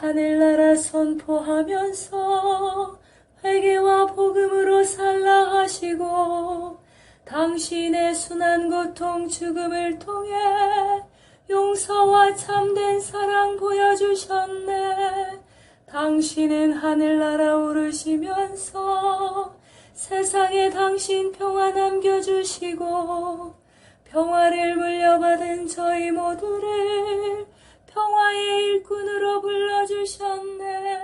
하늘나라 선포하면서 회개와 복음으로 살라 하시고 당신의 순한 고통 죽음을 통해 용서와 참된 사랑 보여주셨네. 당신은 하늘나라 오르시면서 세상에 당신 평화 남겨주시고 평화를 물려받은 저희 모두를 평화의 일꾼으로 불러주셨네.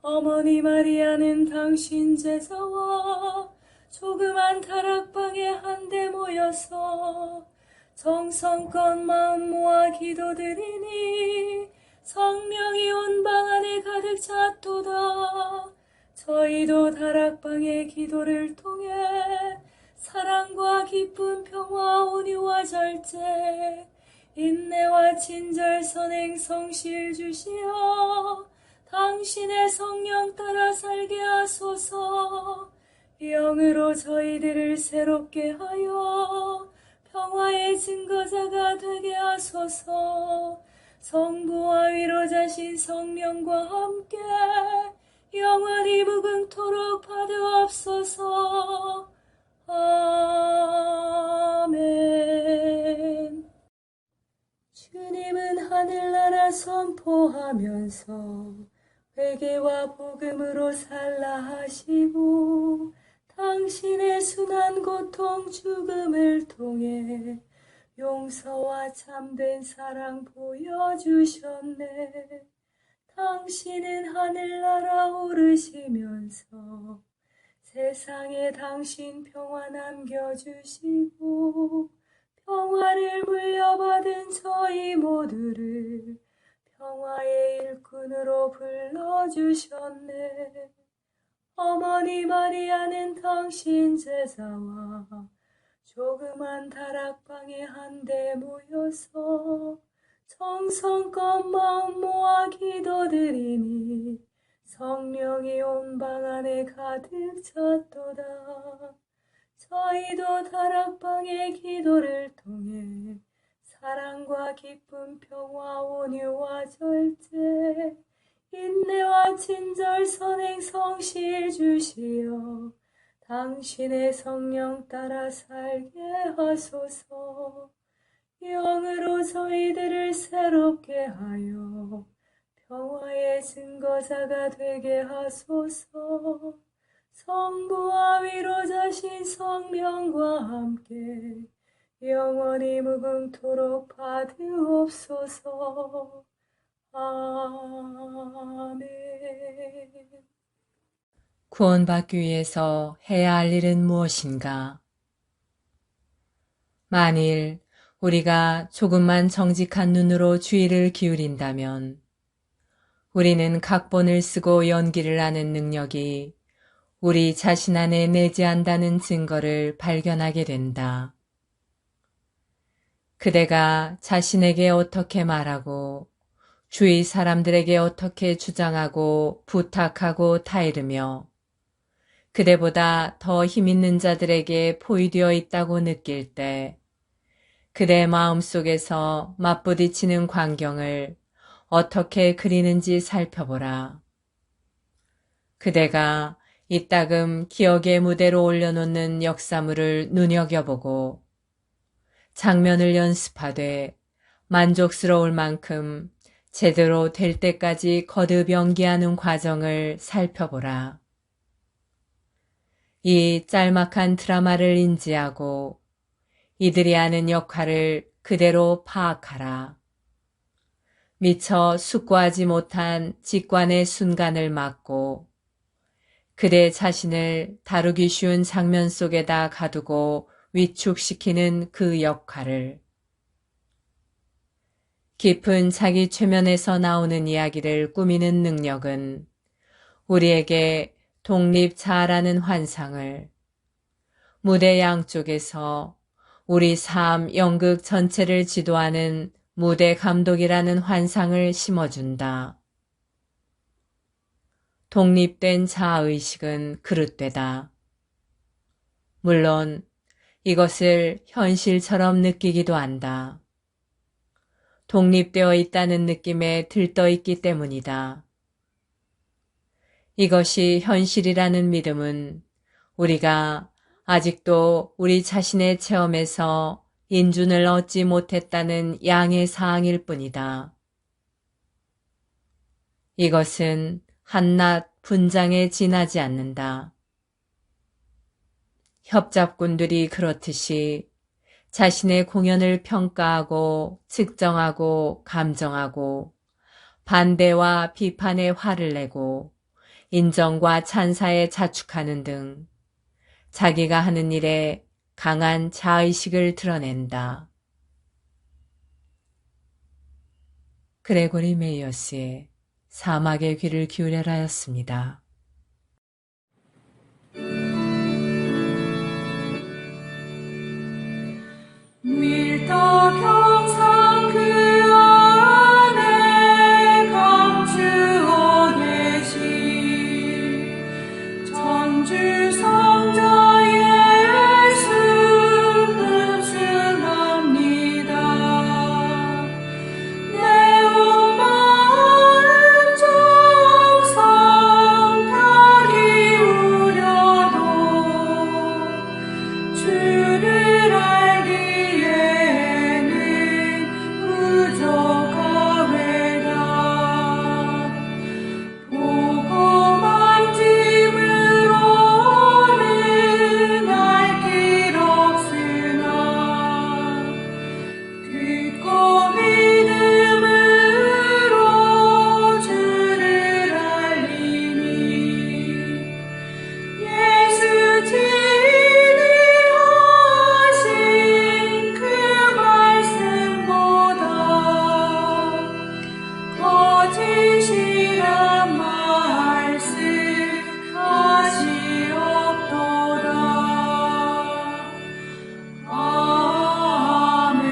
어머니 마리아는 당신 제자와 조그만 다락방에 한데 모여서 정성껏 마음 모아 기도드리니 성령이 온 방 안에 가득 찼도다. 저희도 다락방의 기도를 통해 사랑과 기쁨, 평화, 온유와 절제, 인내와 친절, 선행, 성실 주시어 당신의 성령 따라 살게 하소서. 영으로 저희들을 새롭게 하여 평화의 증거자가 되게 하소서. 성부와 위로자신 성령과 함께 영원히 무궁토록 받으옵소서. 아멘. 주님은 하늘나라 선포하면서 회개와 복음으로 살라 하시고 당신의 순한 고통 죽음을 통해 용서와 참된 사랑 보여주셨네. 당신은 하늘나라 오르시면서 세상에 당신 평화 남겨주시고 평화를 물려받은 저희 모두를 평화의 일꾼으로 불러주셨네. 어머니 마리아는 당신 제자와 조그만 다락방에 한데 모여서 정성껏 마음 모아 기도드리니 성령이 온 방 안에 가득 찼도다. 저희도 다락방의 기도를 통해 사랑과 기쁨, 평화, 온유와 절제, 인내와 친절, 선행, 성실 주시어 당신의 성령 따라 살게 하소서. 영으로 저희들을 새롭게 하여 평화의 증거자가 되게 하소서. 성부와 위로자신 성령과 함께 영원히 무궁토록 받으옵소서. 아멘. 구원받기 위해서 해야 할 일은 무엇인가? 만일 우리가 조금만 정직한 눈으로 주의를 기울인다면 우리는 각본을 쓰고 연기를 하는 능력이 우리 자신 안에 내재한다는 증거를 발견하게 된다. 그대가 자신에게 어떻게 말하고 주위 사람들에게 어떻게 주장하고 부탁하고 타이르며 그대보다 더 힘있는 자들에게 포위되어 있다고 느낄 때 그대 마음속에서 맞부딪히는 광경을 어떻게 그리는지 살펴보라. 그대가 이따금 기억의 무대로 올려놓는 역사물을 눈여겨보고 장면을 연습하되 만족스러울 만큼 제대로 될 때까지 거듭 연기하는 과정을 살펴보라. 이 짤막한 드라마를 인지하고 이들이 하는 역할을 그대로 파악하라. 미처 숙고하지 못한 직관의 순간을 막고 그대 자신을 다루기 쉬운 장면 속에다 가두고 위축시키는 그 역할을, 깊은 자기 최면에서 나오는 이야기를 꾸미는 능력은 우리에게 독립자아라는 환상을, 무대 양쪽에서 우리 삶 연극 전체를 지도하는 무대 감독이라는 환상을 심어준다. 독립된 자아의식은 그릇되다. 물론 이것을 현실처럼 느끼기도 한다. 독립되어 있다는 느낌에 들떠 있기 때문이다. 이것이 현실이라는 믿음은 우리가 아직도 우리 자신의 체험에서 인준을 얻지 못했다는 양해 사항일 뿐이다. 이것은 한낱 분장에 지나지 않는다. 협잡꾼들이 그렇듯이 자신의 공연을 평가하고 측정하고 감정하고 반대와 비판에 화를 내고 인정과 찬사에 자축하는 등 자기가 하는 일에 강한 자의식을 드러낸다. 그레고리 메이어스의 사막의 귀를 기울여라였습니다. 밀도 경상 그 안에 감추어 계신 전주 성자 예수 흠숭합니다. 내 온 마음 정성 다 기울여도 주를 알기에는 부족하외다. 보고 만짐으로는 알 길 없으나 듣고 믿음으로 주를 알리니 예수 친히 하신 그 말씀보다 거짓이란 말씀 다시 없도다. 아멘.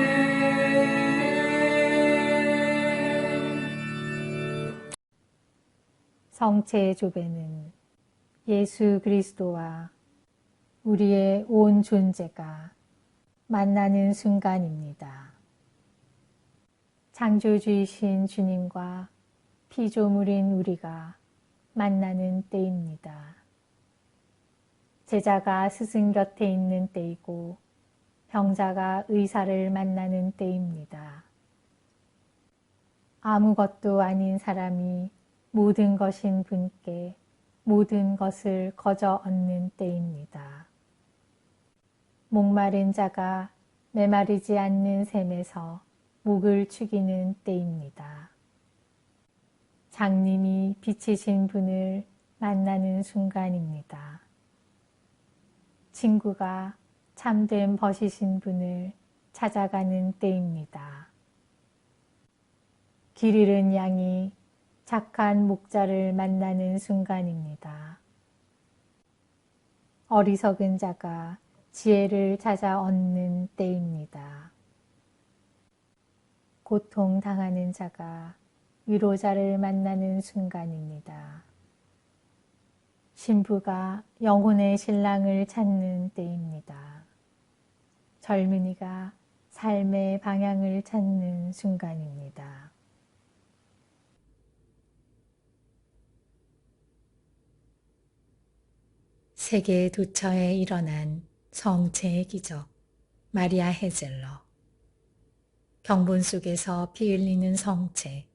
성체의 조배는 예수 그리스도와 우리의 온 존재가 만나는 순간입니다. 창조주이신 주님과 피조물인 우리가 만나는 때입니다. 제자가 스승 곁에 있는 때이고 병자가 의사를 만나는 때입니다. 아무것도 아닌 사람이 모든 것인 분께 모든 것을 거저 얻는 때입니다. 목마른 자가 메마르지 않는 샘에서 목을 축이는 때입니다. 장님이 빛이신 분을 만나는 순간입니다. 친구가 참된 벗이신 분을 찾아가는 때입니다. 길 잃은 양이 착한 목자를 만나는 순간입니다. 어리석은 자가 지혜를 찾아 얻는 때입니다. 고통당하는 자가 위로자를 만나는 순간입니다. 신부가 영혼의 신랑을 찾는 때입니다. 젊은이가 삶의 방향을 찾는 순간입니다. 세계 도처에 일어난 성체의 기적, 마리아 헤젤러. 경본 속에서 피 흘리는 성체.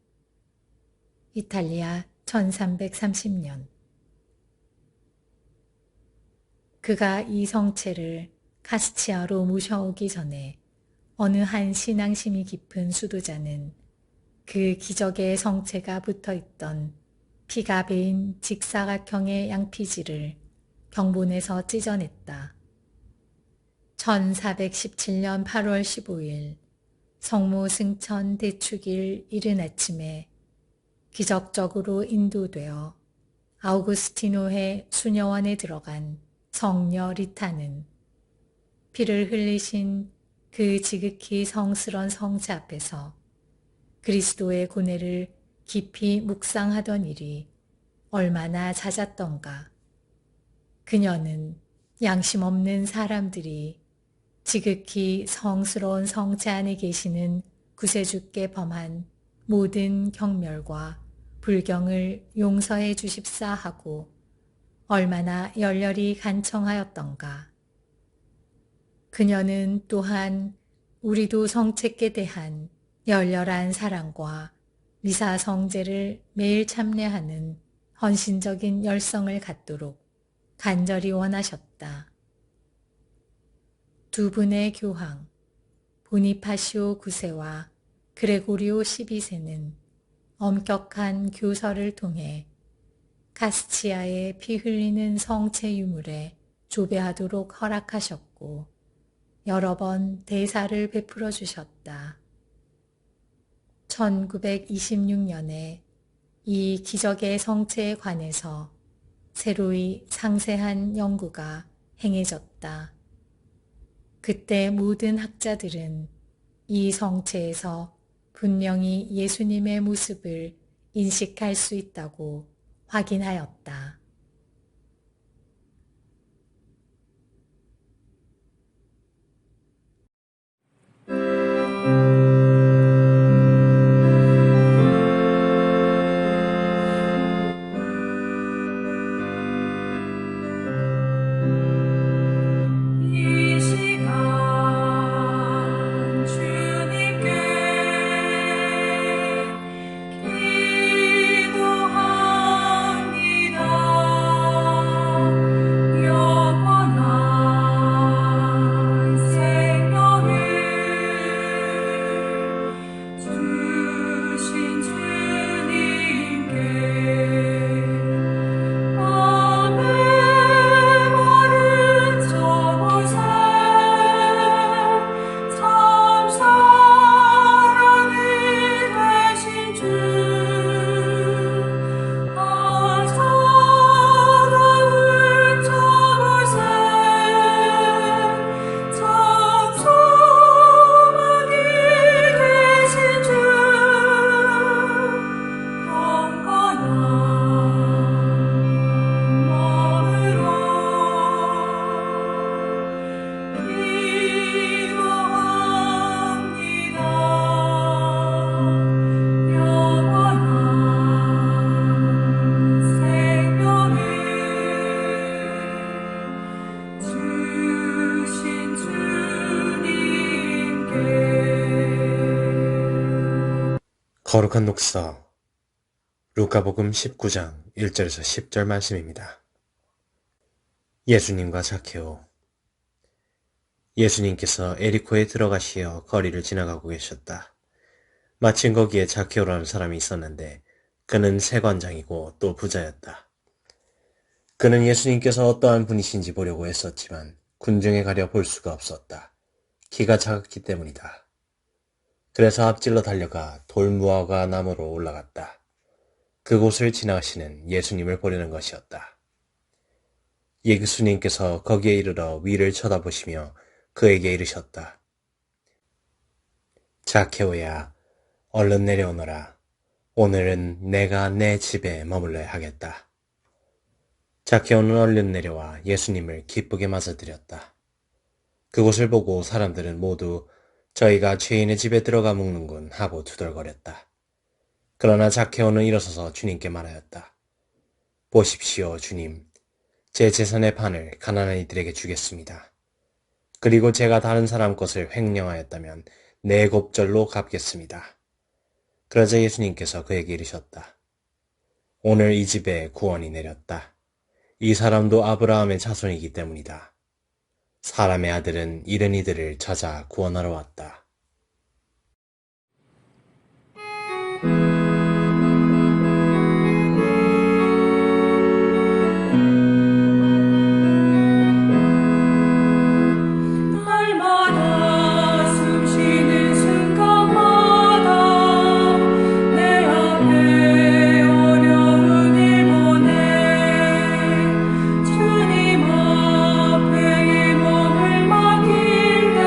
이탈리아 1330년. 그가 이 성체를 카스치아로 모셔오기 전에 어느 한 신앙심이 깊은 수도자는 그 기적의 성체가 붙어있던 피가 배인 직사각형의 양피지를 경본에서 찢어냈다. 1417년 8월 15일 성모 승천 대축일 이른 아침에 기적적으로 인도되어 아우구스티노회 수녀원에 들어간 성녀 리타는 피를 흘리신 그 지극히 성스런 성체 앞에서 그리스도의 고뇌를 깊이 묵상하던 일이 얼마나 잦았던가. 그녀는 양심 없는 사람들이 지극히 성스러운 성체 안에 계시는 구세주께 범한 모든 경멸과 불경을 용서해 주십사 하고 얼마나 열렬히 간청하였던가. 그녀는 또한 우리도 성책에 대한 열렬한 사랑과 미사 성제를 매일 참례하는 헌신적인 열성을 갖도록 간절히 원하셨다. 두 분의 교황, 보니파시오 9세와 그레고리오 12세는 엄격한 교서를 통해 카스치아의 피 흘리는 성체 유물에 조배하도록 허락하셨고 여러 번 대사를 베풀어 주셨다. 1926년에 이 기적의 성체에 관해서 새로이 상세한 연구가 행해졌다. 그때 모든 학자들은 이 성체에서 분명히 예수님의 모습을 인식할 수 있다고 확인하였다. 이 시간 주님께 기도합니다. 영원한 생명을 주신 주님께 아멘. 참 사랑이 되신 주, 아름다운 저곳에 참 소망이 되신 주, 경건한 마음으로 기도합니다. 영원한 생명을 주신 주님께. 거룩한 녹서 루카복음 19장 1절에서 10절 말씀입니다. 예수님과 자케오. 예수님께서 에리코에 들어가시어 거리를 지나가고 계셨다. 마침 거기에 자케오라는 사람이 있었는데 그는 세관장이고 또 부자였다. 그는 예수님께서 어떠한 분이신지 보려고 애썼지만 군중에 가려 볼 수가 없었다. 키가 작았기 때문이다. 그래서 앞질러 달려가 돌무화과 나무로 올라갔다. 그곳을 지나가시는 예수님을 보려는 것이었다. 예수님께서 거기에 이르러 위를 쳐다보시며 그에게 이르셨다. 자케오야, 얼른 내려오너라. 오늘은 내가 내 집에 머물러야 하겠다. 자케오는 얼른 내려와 예수님을 기쁘게 맞아들였다. 그곳을 보고 사람들은 모두 저희가 죄인의 집에 들어가 묵는군 하고 투덜거렸다. 그러나 자케오는 일어서서 주님께 말하였다. 보십시오, 주님. 제 재산의 반을 가난한 이들에게 주겠습니다. 그리고 제가 다른 사람 것을 횡령하였다면 4곱절로 갚겠습니다. 그러자 예수님께서 그에게 이르셨다. 오늘 이 집에 구원이 내렸다. 이 사람도 아브라함의 자손이기 때문이다. 사람의 아들은 이른 이들을 찾아 구원하러 왔다. 날마다 숨쉬는 순간마다 내 앞에 어려운 일 보내 주님 앞에 이 몸을 맡길 때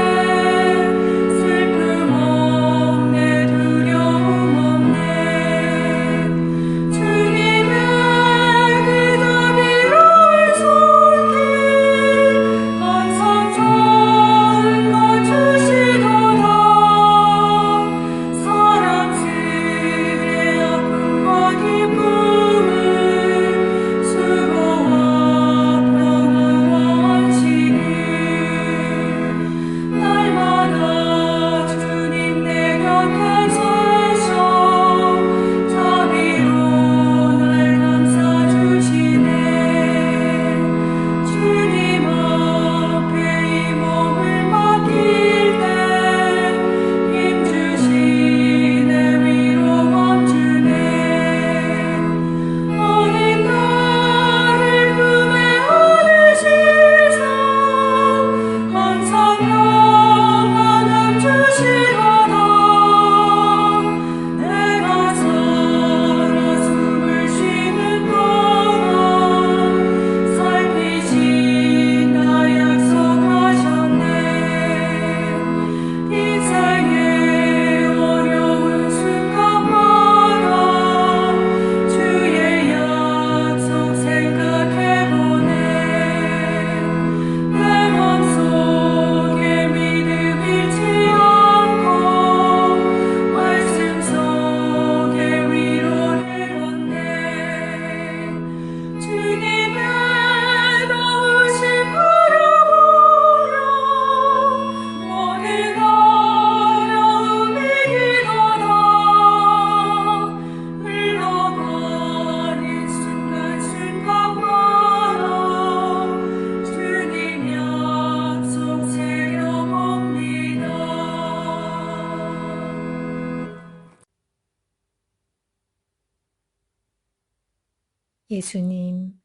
예수님,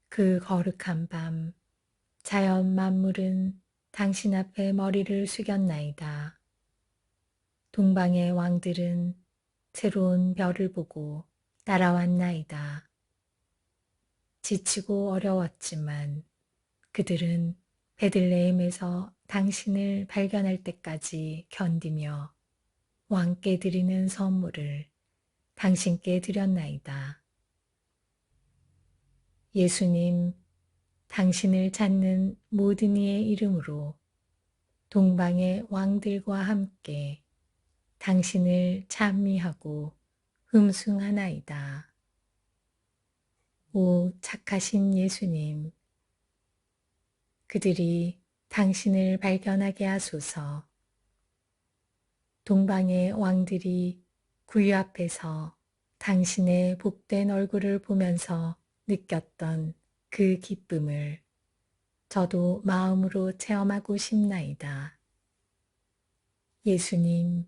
그 거룩한 밤, 자연 만물은 당신 앞에 머리를 숙였나이다. 동방의 왕들은 새로운 별을 보고 따라왔나이다. 지치고 어려웠지만 그들은 베들레헴에서 당신을 발견할 때까지 견디며 왕께 드리는 선물을 당신께 드렸나이다. 예수님, 당신을 찾는 모든 이의 이름으로 동방의 왕들과 함께 당신을 찬미하고 흠숭하나이다. 오 착하신 예수님, 그들이 당신을 발견하게 하소서. 동방의 왕들이 구유 앞에서 당신의 복된 얼굴을 보면서 느꼈던 그 기쁨을 저도 마음으로 체험하고 싶나이다. 예수님,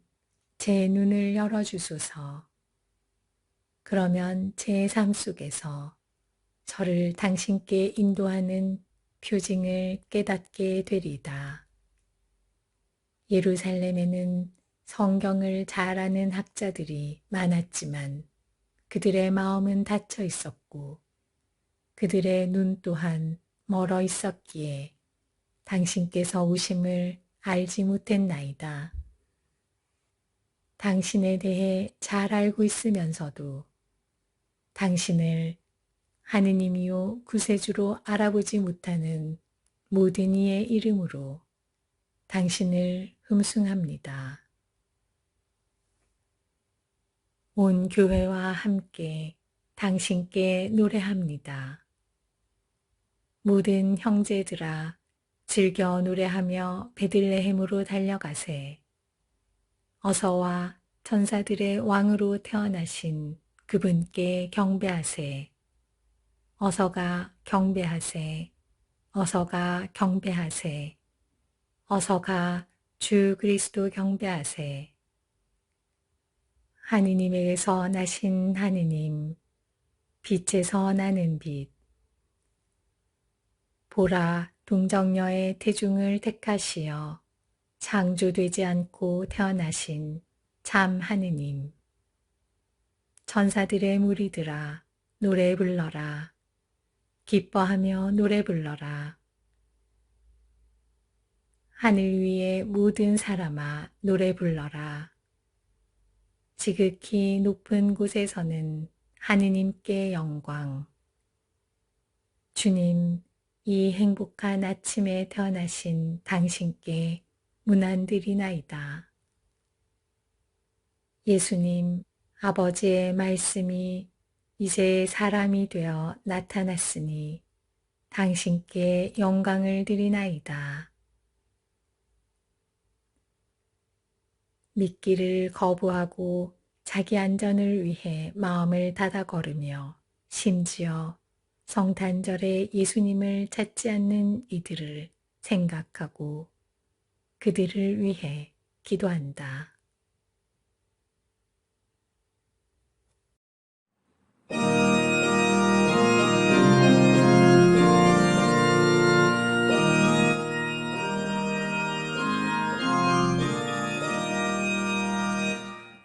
제 눈을 열어주소서. 그러면 제 삶 속에서 저를 당신께 인도하는 표징을 깨닫게 되리다. 예루살렘에는 성경을 잘 아는 학자들이 많았지만 그들의 마음은 닫혀 있었고 그들의 눈 또한 멀어 있었기에 당신께서 오심을 알지 못했나이다. 당신에 대해 잘 알고 있으면서도 당신을 하느님이요 구세주로 알아보지 못하는 모든 이의 이름으로 당신을 흠숭합니다. 온 교회와 함께 당신께 노래합니다. 모든 형제들아 즐겨 노래하며 베들레헴으로 달려가세. 어서와 천사들의 왕으로 태어나신 그분께 경배하세. 어서가 경배하세. 어서가 경배하세. 어서가 주 그리스도 경배하세. 하느님에게서 나신 하느님, 빛에서 나는 빛. 보라, 동정녀의 태중을 택하시어 창조되지 않고 태어나신 참 하느님. 천사들의 무리들아, 노래 불러라. 기뻐하며 노래 불러라. 하늘 위의 모든 사람아, 노래 불러라. 지극히 높은 곳에서는 하느님께 영광. 주님, 이 행복한 아침에 태어나신 당신께 문안드리나이다. 예수님, 아버지의 말씀이 이제 사람이 되어 나타났으니 당신께 영광을 드리나이다. 믿기를 거부하고 자기 안전을 위해 마음을 닫아 걸으며 심지어 성탄절에 예수님을 찾지 않는 이들을 생각하고 그들을 위해 기도한다.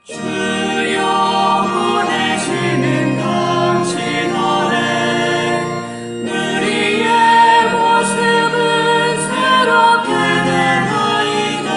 주여 보내시는 당신 아래 우리의 모습은 새롭게 되나이다.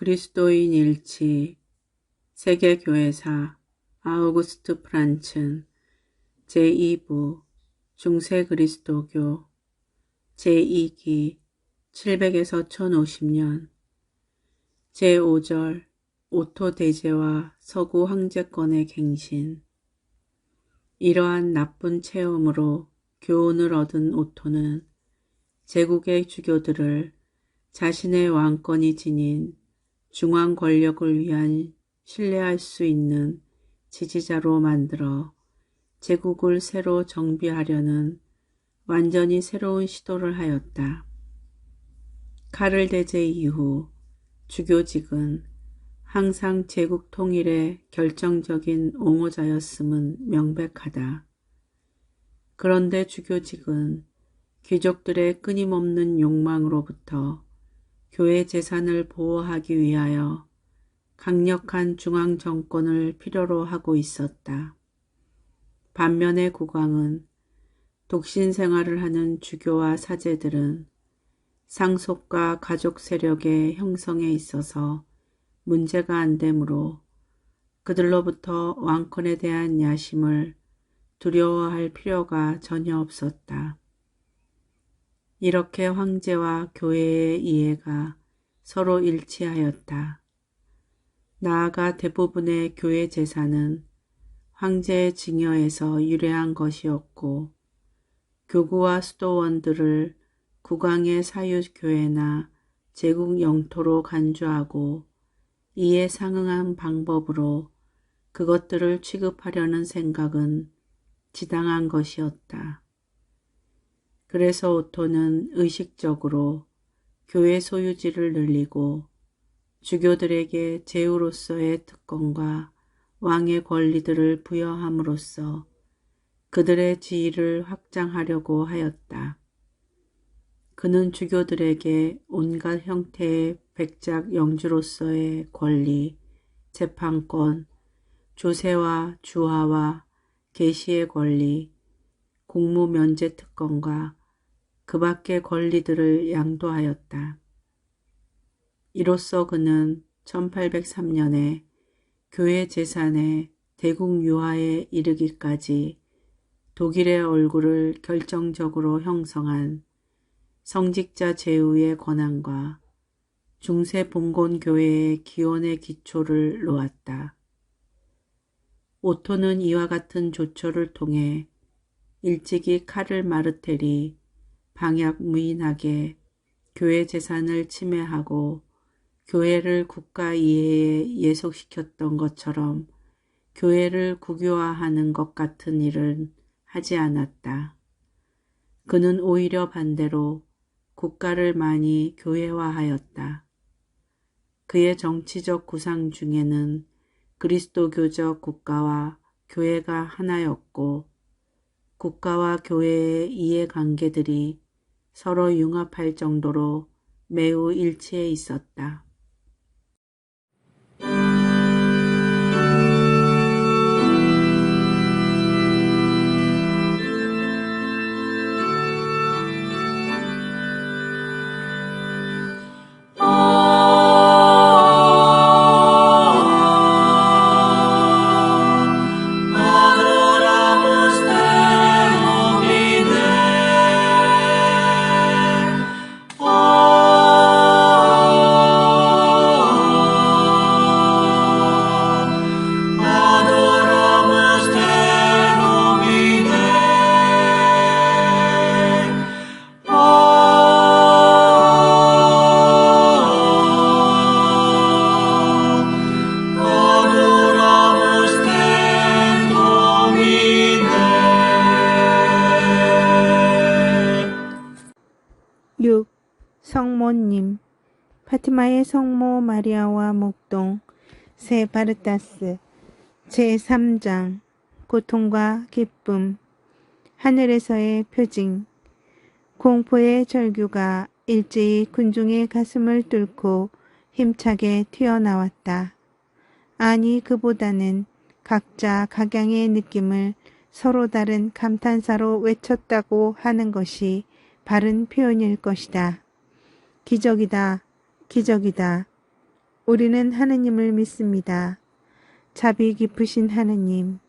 그리스도인 일치 세계교회사 아우구스트 프란츠 제2부 중세 그리스도교 제2기 700에서 1050년 제5절 오토 대제와 서구 황제권의 갱신. 이러한 나쁜 체험으로 교훈을 얻은 오토는 제국의 주교들을 자신의 왕권이 지닌 중앙 권력을 위한 신뢰할 수 있는 지지자로 만들어 제국을 새로 정비하려는 완전히 새로운 시도를 하였다. 카를 대제 이후 주교직은 항상 제국 통일의 결정적인 옹호자였음은 명백하다. 그런데 주교직은 귀족들의 끊임없는 욕망으로부터 교회 재산을 보호하기 위하여 강력한 중앙 정권을 필요로 하고 있었다. 반면에 국왕은 독신 생활을 하는 주교와 사제들은 상속과 가족 세력의 형성에 있어서 문제가 안 되므로 그들로부터 왕권에 대한 야심을 두려워할 필요가 전혀 없었다. 이렇게 황제와 교회의 이해가 서로 일치하였다. 나아가 대부분의 교회 재산은 황제의 증여에서 유래한 것이었고 교구와 수도원들을 국왕의 사유교회나 제국 영토로 간주하고 이에 상응한 방법으로 그것들을 취급하려는 생각은 지당한 것이었다. 그래서 오토는 의식적으로 교회 소유지를 늘리고 주교들에게 제후로서의 특권과 왕의 권리들을 부여함으로써 그들의 지위를 확장하려고 하였다. 그는 주교들에게 온갖 형태의 백작 영주로서의 권리, 재판권, 조세와 주화와 계시의 권리, 공무 면제 특권과 그 밖의 권리들을 양도하였다. 이로써 그는 1803년에 교회 재산의 대국 유화에 이르기까지 독일의 얼굴을 결정적으로 형성한 성직자 제후의 권한과 중세 봉건 교회의 기원의 기초를 놓았다. 오토는 이와 같은 조처를 통해 일찍이 카를 마르텔이 방약무인하게 교회 재산을 침해하고 교회를 국가 이해에 예속시켰던 것처럼 교회를 국유화하는 것 같은 일은 하지 않았다. 그는 오히려 반대로 국가를 많이 교회화하였다. 그의 정치적 구상 중에는 그리스도교적 국가와 교회가 하나였고 국가와 교회의 이해관계들이 서로 융합할 정도로 매우 일치해 있었다. 성모님, 파티마의 성모 마리아와 목동, 세 바르타스, 제3장, 고통과 기쁨, 하늘에서의 표징, 공포의 절규가 일제히 군중의 가슴을 뚫고 힘차게 튀어나왔다. 아니 그보다는 각자 각양의 느낌을 서로 다른 감탄사로 외쳤다고 하는 것이 바른 표현일 것이다. 기적이다. 기적이다. 우리는 하느님을 믿습니다. 자비 깊으신 하느님,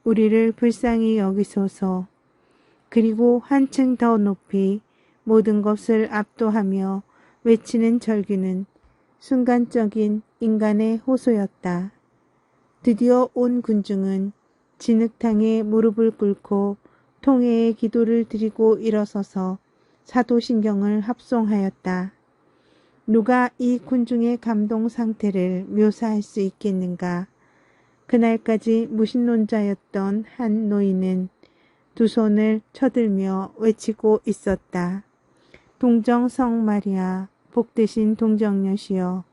우리를 불쌍히 여기소서. 그리고 한층 더 높이 모든 것을 압도하며 외치는 절규는 순간적인 인간의 호소였다. 드디어 온 군중은 진흙탕에 무릎을 꿇고 통회의 기도를 드리고 일어서서 사도신경을 합송하였다. 누가 이 군중의 감동 상태를 묘사할 수 있겠는가? 그날까지 무신론자였던 한 노인은 두 손을 쳐들며 외치고 있었다. 동정성 마리아, 복되신 동정녀시여.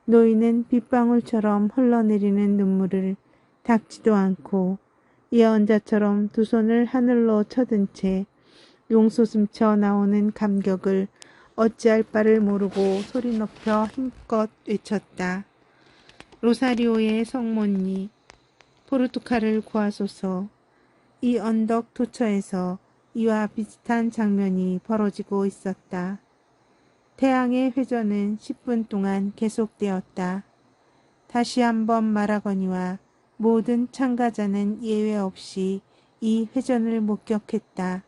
노인은 빗방울처럼 흘러내리는 눈물을 닦지도 않고 예언자처럼 두 손을 하늘로 쳐든 채 용솟음쳐 나오는 감격을 어찌할 바를 모르고 소리 높여 힘껏 외쳤다. 로사리오의 성모니, 포르투갈을 구하소서. 이 언덕 도처에서 이와 비슷한 장면이 벌어지고 있었다. 태양의 회전은 10분 동안 계속되었다. 다시 한번 말하거니와 모든 참가자는 예외 없이 이 회전을 목격했다.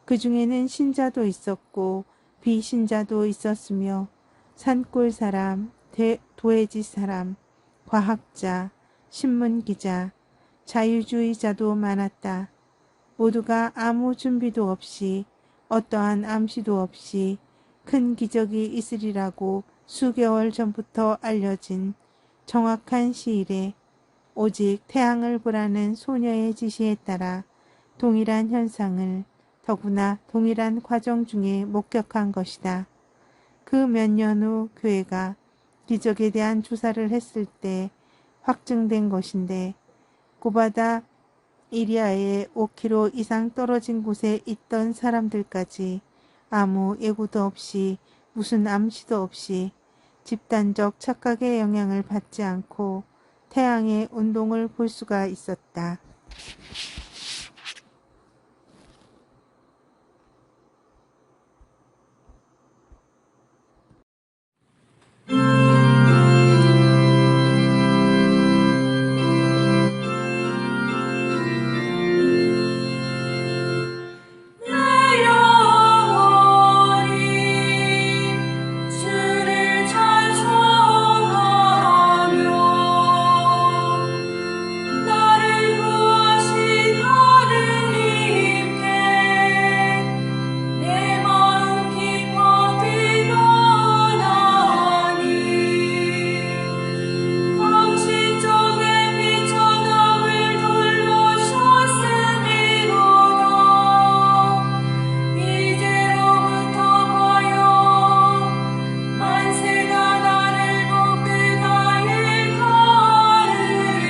그 중에는 신자도 있었고 비신자도 있었으며 산골 사람, 도해지 사람, 과학자, 신문기자, 자유주의자도 많았다. 모두가 아무 준비도 없이 어떠한 암시도 없이 큰 기적이 있으리라고 수개월 전부터 알려진 정확한 시일에 오직 태양을 보라는 소녀의 지시에 따라 동일한 현상을 더구나 동일한 과정 중에 목격한 것이다. 그 몇 년 후 교회가 기적에 대한 조사를 했을 때 확증된 것인데 고바다 이리아에 5km 이상 떨어진 곳에 있던 사람들까지 아무 예고도 없이 무슨 암시도 없이 집단적 착각의 영향을 받지 않고 태양의 운동을 볼 수가 있었다. 주를 찬송하며 나를 구하신 하느님께 내 마음 깊어 뛰어나니 당신 쪽에 비쳐 남을 돌보셨음이로다. 이제로부터 하여 만세가 나를 복되다에 가르리니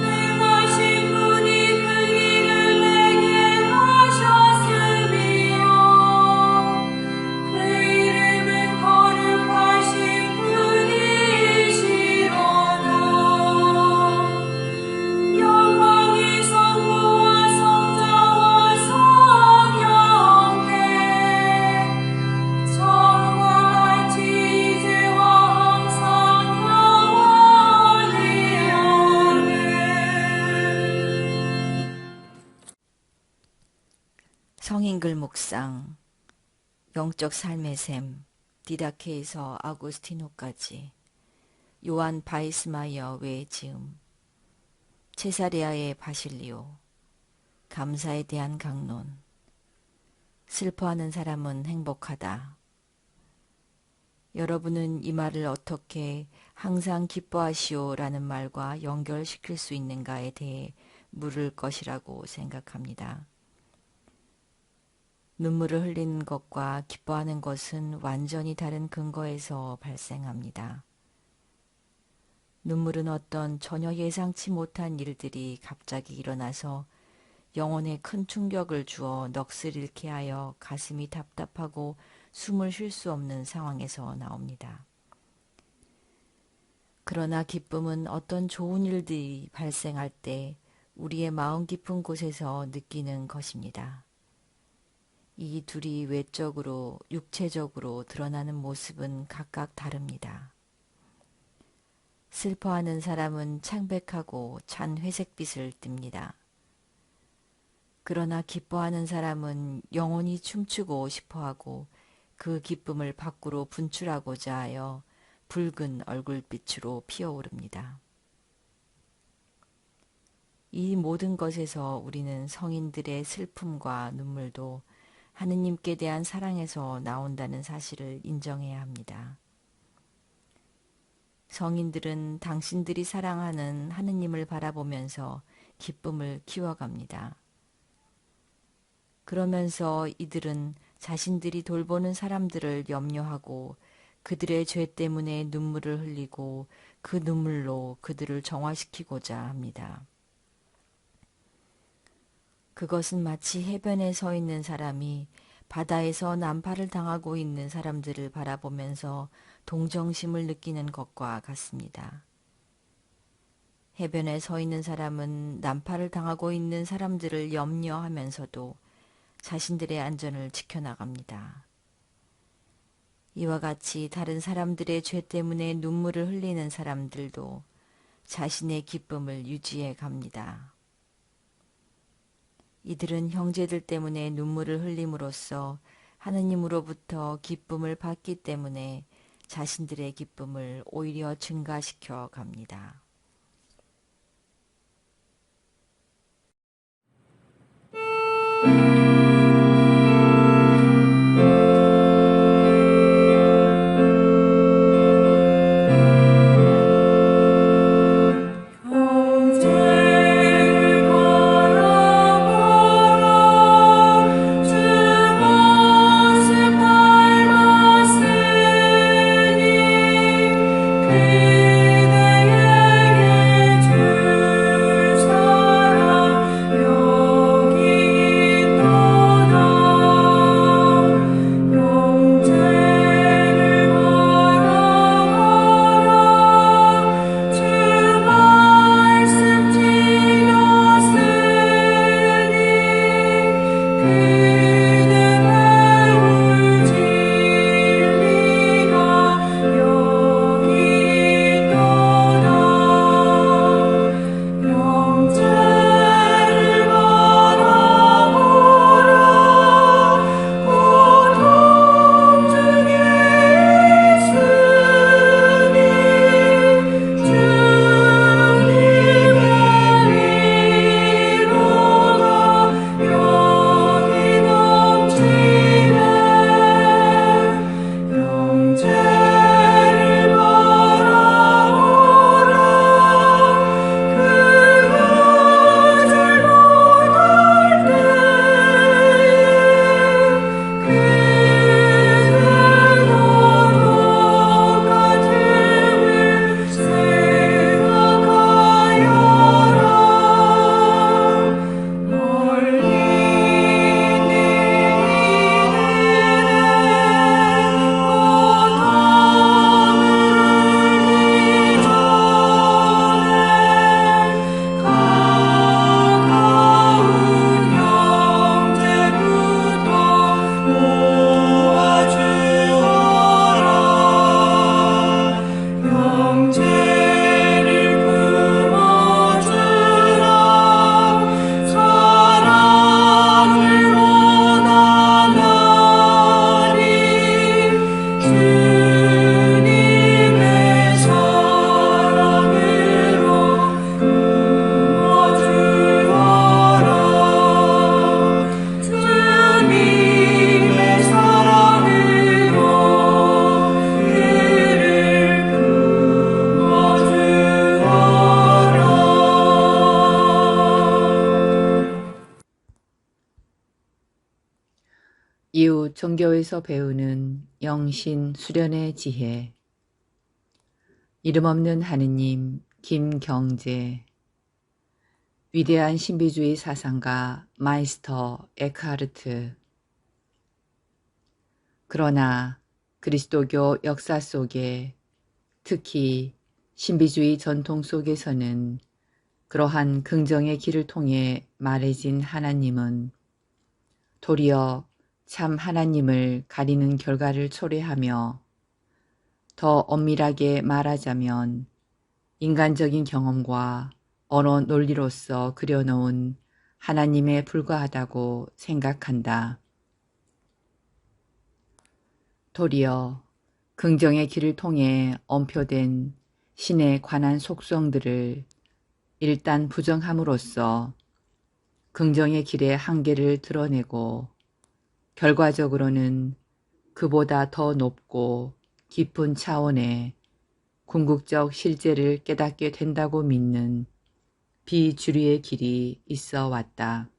능하신 분이 그 일을 내게 하셨으며 그 이름은 거룩하신 분이시로다. 영광이 성부와 성자와 성령께 처음과 같이 이제와 항상 영원히 아멘. 성인글 묵상, 영적 삶의 샘, 디다케에서 아구스티노까지, 요한 바이스마이어 외 지음, 체사레아의 바실리오, 감사에 대한 강론, 슬퍼하는 사람은 행복하다. 여러분은 이 말을 어떻게 항상 기뻐하시오라는 말과 연결시킬 수 있는가에 대해 물을 것이라고 생각합니다. 눈물을 흘리는 것과 기뻐하는 것은 완전히 다른 근거에서 발생합니다. 눈물은 어떤 전혀 예상치 못한 일들이 갑자기 일어나서 영혼에 큰 충격을 주어 넋을 잃게 하여 가슴이 답답하고 숨을 쉴 수 없는 상황에서 나옵니다. 그러나 기쁨은 어떤 좋은 일들이 발생할 때 우리의 마음 깊은 곳에서 느끼는 것입니다. 이 둘이 외적으로, 육체적으로 드러나는 모습은 각각 다릅니다. 슬퍼하는 사람은 창백하고 찬 회색빛을 띱니다. 그러나 기뻐하는 사람은 영원히 춤추고 싶어하고 그 기쁨을 밖으로 분출하고자 하여 붉은 얼굴빛으로 피어오릅니다. 이 모든 것에서 우리는 성인들의 슬픔과 눈물도 하느님께 대한 사랑에서 나온다는 사실을 인정해야 합니다. 성인들은 당신들이 사랑하는 하느님을 바라보면서 기쁨을 키워갑니다. 그러면서 이들은 자신들이 돌보는 사람들을 염려하고 그들의 죄 때문에 눈물을 흘리고 그 눈물로 그들을 정화시키고자 합니다. 그것은 마치 해변에 서 있는 사람이 바다에서 난파를 당하고 있는 사람들을 바라보면서 동정심을 느끼는 것과 같습니다. 해변에 서 있는 사람은 난파를 당하고 있는 사람들을 염려하면서도 자신들의 안전을 지켜나갑니다. 이와 같이 다른 사람들의 죄 때문에 눈물을 흘리는 사람들도 자신의 기쁨을 유지해 갑니다. 이들은 형제들 때문에 눈물을 흘림으로써 하느님으로부터 기쁨을 받기 때문에 자신들의 기쁨을 오히려 증가시켜 갑니다. 형제를 바라보라 주 모습 닮았으니 그대에게 줄 사랑 여기 있도다. 형제를 바라보라 주 말씀 지켰으니 그대 배울 진리가 여기 있도다. 형제를 바라보라 고통 중에 있으니 주님의 위로가 여기 넘치네. 형제를 바라보라 그가 잘못할 때에 그대도 똑같음을 생각하여라. 멀리 있는 이들의 고통을 가까운 형제부터 모아주어라. 형제를 품어주라. 사랑을 원하나니 주님의 사랑으로 품어주어라. 주님의 사랑으로 그를 품어주어라. 이웃 종교에서 배우는 영신 수련의 지혜. 이름 없는 하느님 김경재. 위대한 신비주의 사상가 마이스터 에크하르트. 그러나 그리스도교 역사 속에, 특히 신비주의 전통 속에서는 그러한 긍정의 길을 통해 말해진 하나님은 도리어 참 하나님을 가리는 결과를 초래하며 더 엄밀하게 말하자면 인간적인 경험과 언어 논리로서 그려놓은 하나님에 불과하다고 생각한다. 도리어 긍정의 길을 통해 엄표된 신에 관한 속성들을 일단 부정함으로써 긍정의 길의 한계를 드러내고 결과적으로는 그보다 더 높고 깊은 차원의 궁극적 실제를 깨닫게 된다고 믿는 비주류의 길이 있어 왔다.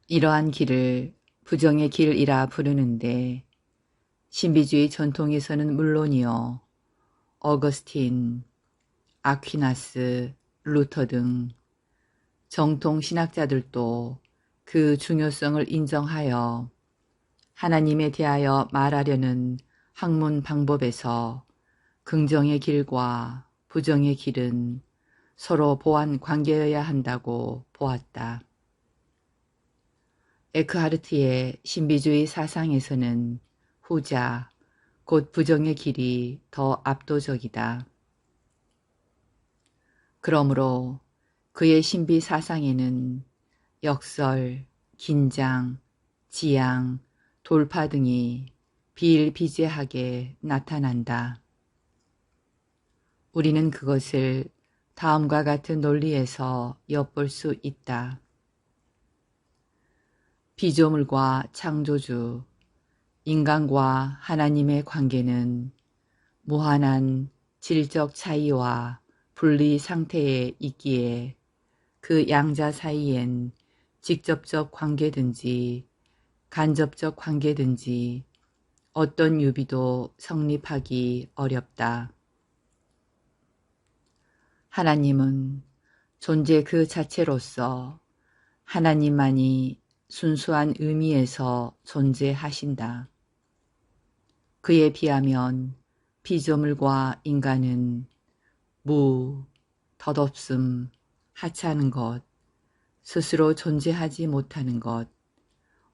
이러한 길을 부정의 길이라 부르는데 신비주의 전통에서는 물론이요, 어거스틴, 아퀴나스, 루터 등 정통 신학자들도 그 중요성을 인정하여 하나님에 대하여 말하려는 학문 방법에서 긍정의 길과 부정의 길은 서로 보완 관계여야 한다고 보았다. 에크하르트의 신비주의 사상에서는 후자, 곧 부정의 길이 더 압도적이다. 그러므로 그의 신비 사상에는 역설, 긴장, 지향, 돌파 등이 비일비재하게 나타난다. 우리는 그것을 다음과 같은 논리에서 엿볼 수 있다. 피조물과 창조주, 인간과 하나님의 관계는 무한한 질적 차이와 분리 상태에 있기에 그 양자 사이엔 직접적 관계든지 간접적 관계든지 어떤 유비도 성립하기 어렵다. 하나님은 존재 그 자체로서 하나님만이 순수한 의미에서 존재하신다. 그에 비하면 피조물과 인간은 무, 덧없음, 하찮은 것, 스스로 존재하지 못하는 것,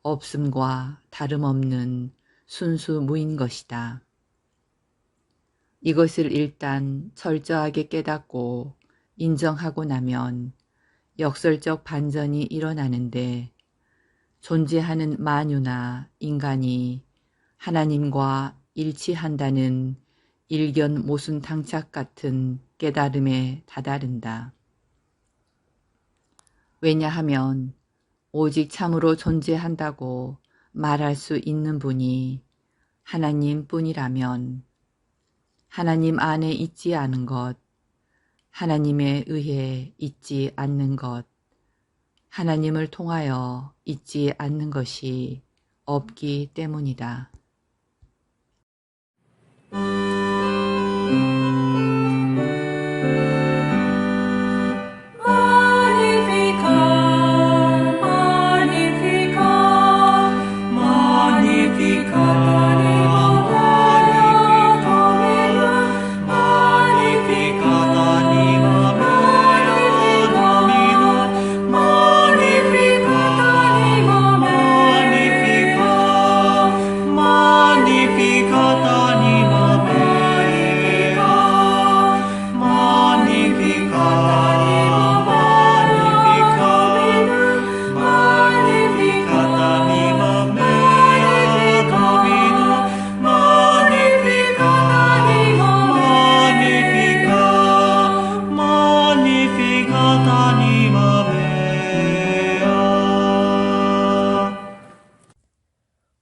없음과 다름없는 순수 무인 것이다. 이것을 일단 철저하게 깨닫고 인정하고 나면 역설적 반전이 일어나는데 존재하는 만유나 인간이 하나님과 일치한다는 일견 모순 당착 같은 깨달음에 다다른다. 왜냐하면 오직 참으로 존재한다고 말할 수 있는 분이 하나님 뿐이라면 하나님 안에 있지 않은 것, 하나님에 의해 있지 않는 것, 하나님을 통하여 있지 않는 것이 없기 때문이다.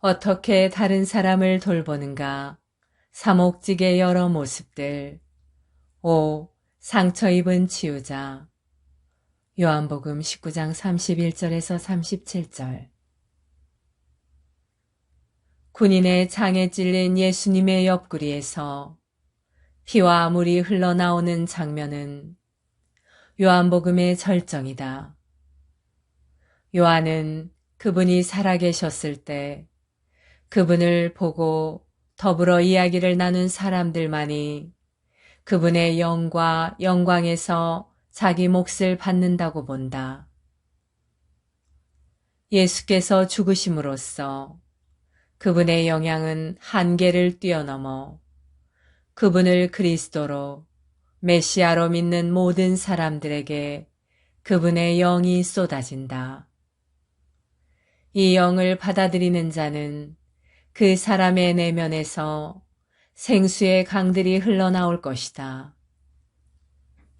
어떻게 다른 사람을 돌보는가? 사목직의 여러 모습들. 5. 상처 입은 치유자. 요한복음 19장 31절에서 37절. 군인의 창에 찔린 예수님의 옆구리에서 피와 물이 흘러나오는 장면은 요한복음의 절정이다. 요한은 그분이 살아계셨을 때 그분을 보고 더불어 이야기를 나눈 사람들만이 그분의 영과 영광에서 자기 몫을 받는다고 본다. 예수께서 죽으심으로써 그분의 영향은 한계를 뛰어넘어 그분을 그리스도로 메시아로 믿는 모든 사람들에게 그분의 영이 쏟아진다. 이 영을 받아들이는 자는 그 사람의 내면에서 생수의 강들이 흘러나올 것이다.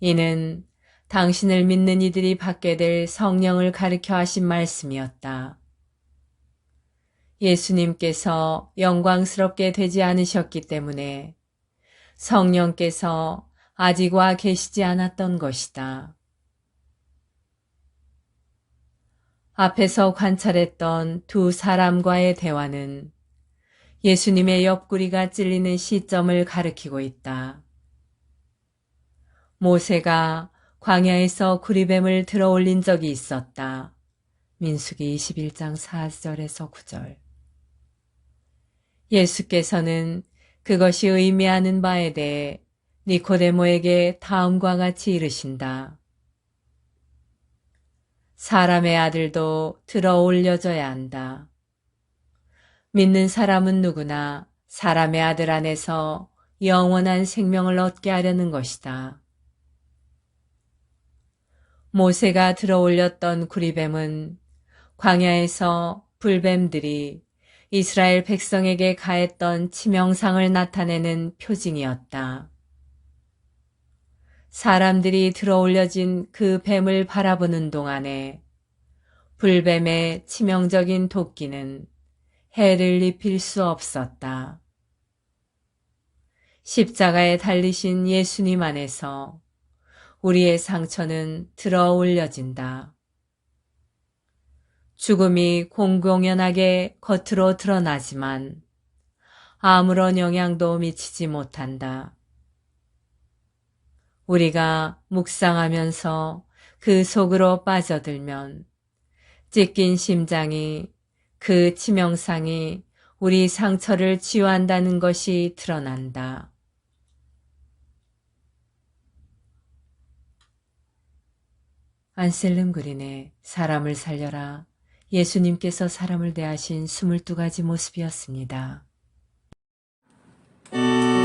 이는 당신을 믿는 이들이 받게 될 성령을 가르쳐 하신 말씀이었다. 예수님께서 영광스럽게 되지 않으셨기 때문에 성령께서 아직 와 계시지 않았던 것이다. 앞에서 관찰했던 두 사람과의 대화는 예수님의 옆구리가 찔리는 시점을 가리키고 있다. 모세가 광야에서 구리뱀을 들어 올린 적이 있었다. 민수기 21장 4절에서 9절. 예수께서는 그것이 의미하는 바에 대해 니코데모에게 다음과 같이 이르신다. 사람의 아들도 들어 올려져야 한다. 믿는 사람은 누구나 사람의 아들 안에서 영원한 생명을 얻게 하려는 것이다. 모세가 들어 올렸던 구리뱀은 광야에서 불뱀들이 이스라엘 백성에게 가했던 치명상을 나타내는 표징이었다. 사람들이 들어 올려진 그 뱀을 바라보는 동안에 불뱀의 치명적인 도끼는 해를 입힐 수 없었다. 십자가에 달리신 예수님 안에서 우리의 상처는 들어 올려진다. 죽음이 공공연하게 겉으로 드러나지만 아무런 영향도 미치지 못한다. 우리가 묵상하면서 그 속으로 빠져들면 찢긴 심장이 그 치명상이 우리 상처를 치유한다는 것이 드러난다. 안셀름 그린의 사람을 살려라. 예수님께서 사람을 대하신 22가지 모습이었습니다. 내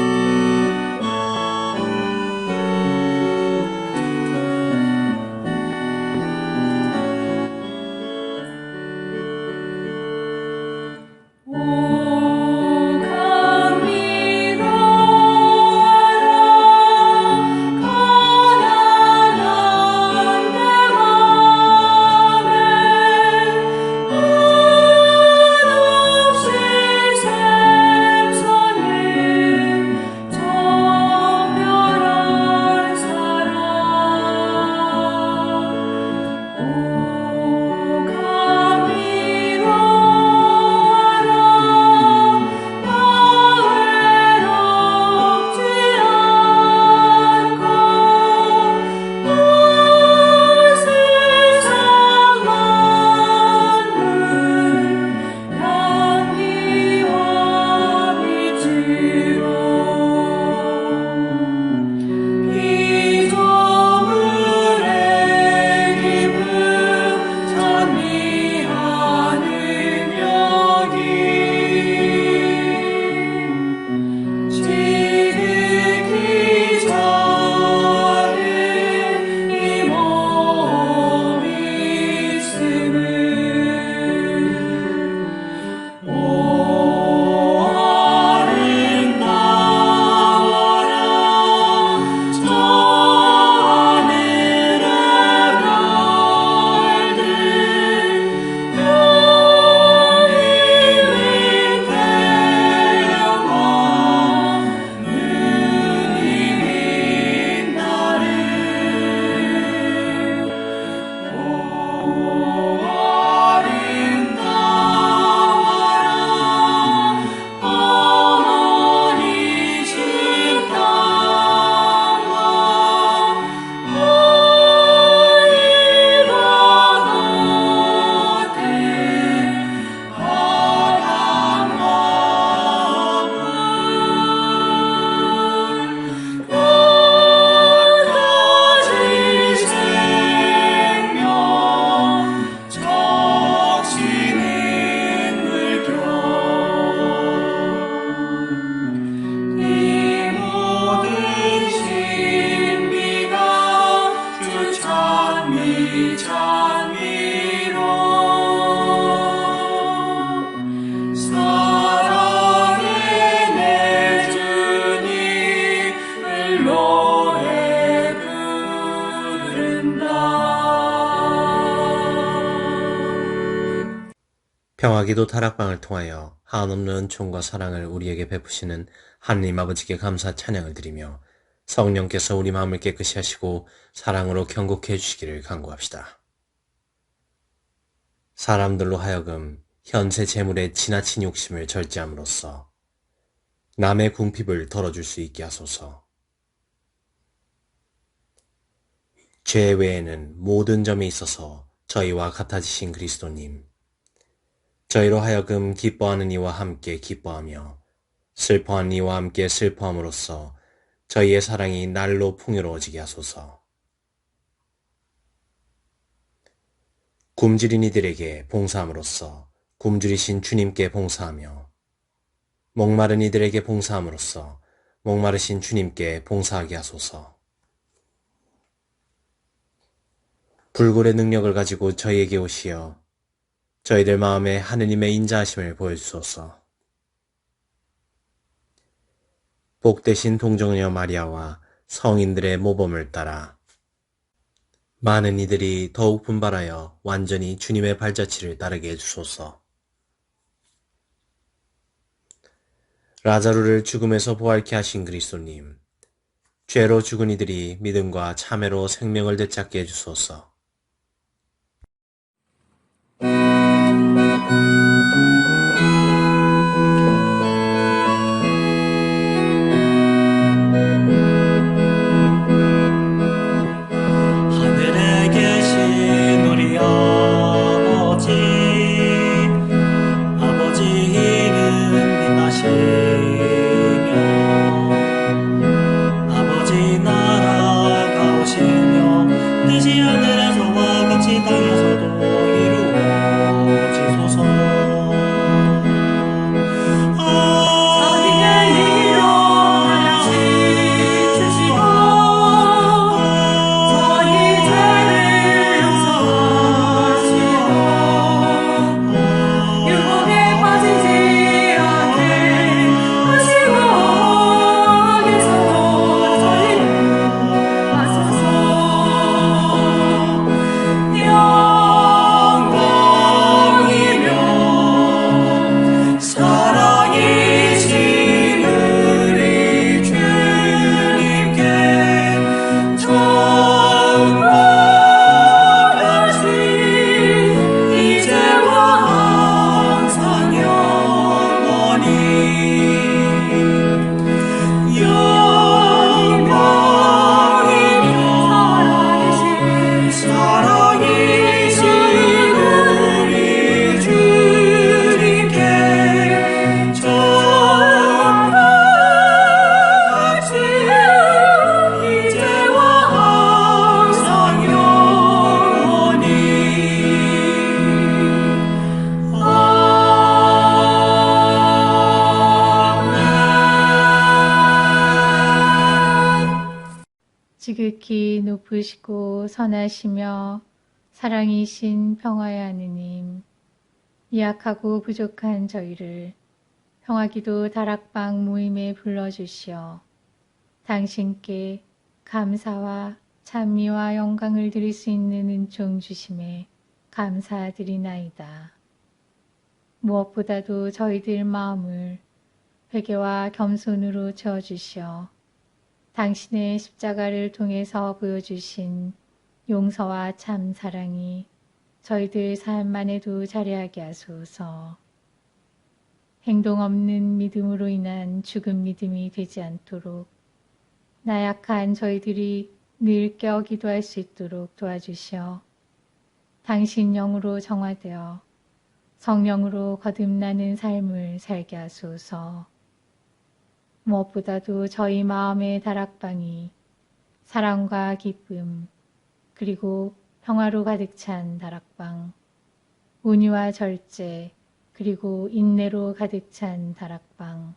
평화기도 다락방을 통하여 한없는 은총과 사랑을 우리에게 베푸시는 하느님 아버지께 감사 찬양을 드리며 성령께서 우리 마음을 깨끗이 하시고 사랑으로 경고케 해주시기를 간구합시다. 사람들로 하여금 현세 재물에 지나친 욕심을 절제함으로써 남의 궁핍을 덜어줄 수 있게 하소서. 죄 외에는 모든 점에 있어서 저희와 같아지신 그리스도님, 저희로 하여금 기뻐하는 이와 함께 기뻐하며 슬퍼하는 이와 함께 슬퍼함으로써 저희의 사랑이 날로 풍요로워지게 하소서. 굶주린 이들에게 봉사함으로써 굶주리신 주님께 봉사하며 목마른 이들에게 봉사함으로써 목마르신 주님께 봉사하게 하소서. 불굴의 능력을 가지고 저희에게 오시어 저희들 마음에 하느님의 인자하심을 보여주소서. 복되신 동정녀 마리아와 성인들의 모범을 따라 많은 이들이 더욱 분발하여 완전히 주님의 발자취를 따르게 해주소서. 라자루를 죽음에서 부활케 하신 그리스도님, 죄로 죽은 이들이 믿음과 참회로 생명을 되찾게 해주소서. 하늘에 계신 우리 아버지 이름 빛나시며 아버지 나라가 오시며 뜻이 하늘에서와 같이 땅에서도 이루어지소서. 지극히 높으시고 선하시며 사랑이신 평화의 하느님, 미약하고 부족한 저희를 평화기도 다락방 모임에 불러주시어 당신께 감사와 찬미와 영광을 드릴 수 있는 은총 주심에 감사드리나이다. 무엇보다도 저희들 마음을 회개와 겸손으로 채워주시어 당신의 십자가를 통해서 보여주신 용서와 참 사랑이 저희들 삶 안에도 자리하게 하소서. 행동 없는 믿음으로 인한 죽은 믿음이 되지 않도록 나약한 저희들이 늘 깨어 기도할 수 있도록 도와주시어 당신 영으로 정화되어 성령으로 거듭나는 삶을 살게 하소서. 무엇보다도 저희 마음의 다락방이 사랑과 기쁨 그리고 평화로 가득 찬 다락방, 온유와 절제 그리고 인내로 가득 찬 다락방,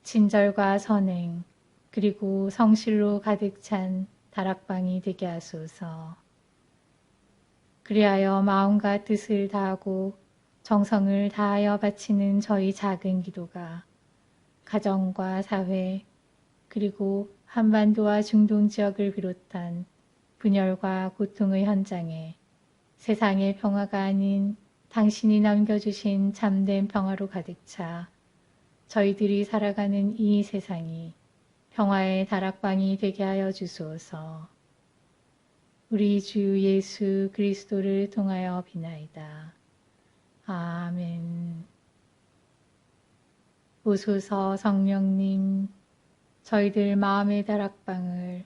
친절과 선행 그리고 성실로 가득 찬 다락방이 되게 하소서. 그리하여 마음과 뜻을 다하고 정성을 다하여 바치는 저희 작은 기도가 가정과 사회 그리고 한반도와 중동 지역을 비롯한 분열과 고통의 현장에 세상의 평화가 아닌 당신이 남겨주신 참된 평화로 가득 차 저희들이 살아가는 이 세상이 평화의 다락방이 되게 하여 주소서. 우리 주 예수 그리스도를 통하여 비나이다. 아멘. 오소서 성령님, 저희들 마음의 다락방을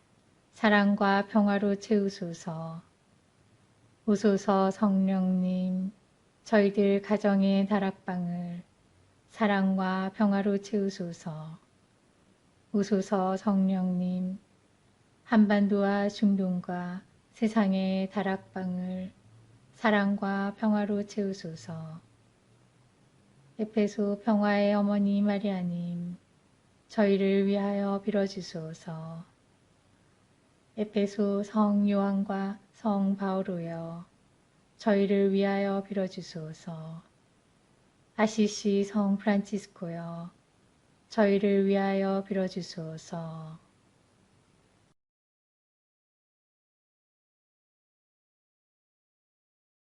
사랑과 평화로 채우소서. 오소서 성령님, 저희들 가정의 다락방을 사랑과 평화로 채우소서. 오소서 성령님, 한반도와 중동과 세상의 다락방을 사랑과 평화로 채우소서. 에페소 평화의 어머니 마리아님, 저희를 위하여 빌어주소서. 에페소 성 요한과 성 바오로여, 저희를 위하여 빌어주소서. 아시시 성 프란치스코여, 저희를 위하여 빌어주소서.